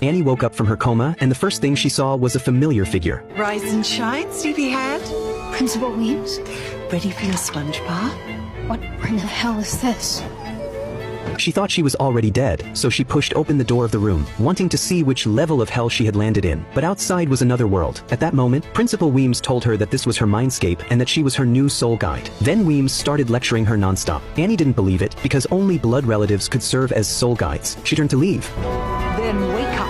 Annie woke up from her coma, and the first thing she saw was a familiar figure. Rise and shine, sleepyhead. Principal Weems? Ready for your sponge bath? What in the hell is this? She thought she was already dead, so she pushed open the door of the room, wanting to see which level of hell she had landed in. But outside was another world. At that moment, Principal Weems told her that this was her mindscape and that she was her new soul guide. Then Weems started lecturing her nonstop. Annie didn't believe it, because only blood relatives could serve as soul guides. She turned to leave. Then wake up.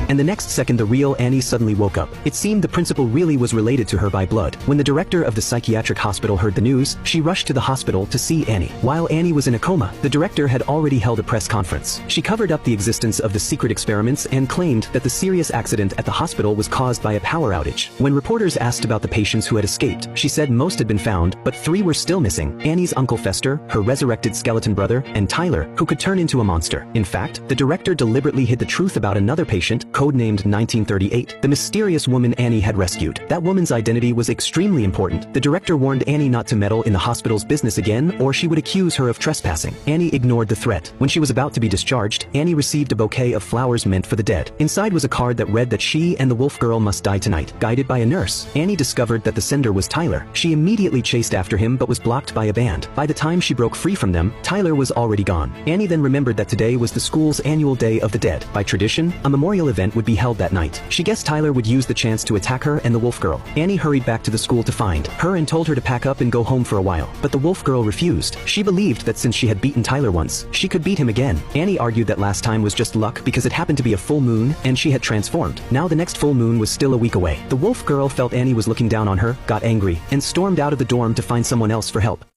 And the next second the real Annie suddenly woke up. It seemed the principal really was related to her by blood. When the director of the psychiatric hospital heard the news, she rushed to the hospital to see Annie. While Annie was in a coma, the director had already held a press conference. She covered up the existence of the secret experiments and claimed that the serious accident at the hospital was caused by a power outage. When reporters asked about the patients who had escaped, she said most had been found, but 3 were still missing: Annie's Uncle Fester, her resurrected skeleton brother, and Tyler, who could turn into a monster. In fact, the director deliberately hid the truth about another patient, codenamed 1938, the mysterious woman Annie had rescued. That woman's identity was extremely important. The director warned Annie not to meddle in the hospital's business again, or she would accuse her of trespassing. Annie ignored the threat. When she was about to be discharged, Annie received a bouquet of flowers meant for the dead. Inside was a card that read that she and the wolf girl must die tonight. Guided by a nurse, Annie discovered that the sender was Tyler. She immediately chased after him but was blocked by a band. By the time she broke free from them, Tyler was already gone. Annie then remembered that today was the school's annual Day of the Dead. By tradition, a memorial event would be held that night. She guessed Tyler would use the chance to attack her and the wolf girl. Annie hurried back to the school to find her and told her to pack up and go home for a while. But the wolf girl refused. She believed that since she had beaten Tyler once, she could beat him again. Annie argued that last time was just luck because it happened to be a full moon and she had transformed. Now the next full moon was still a week away. The wolf girl felt Annie was looking down on her, got angry, and stormed out of the dorm to find someone else for help.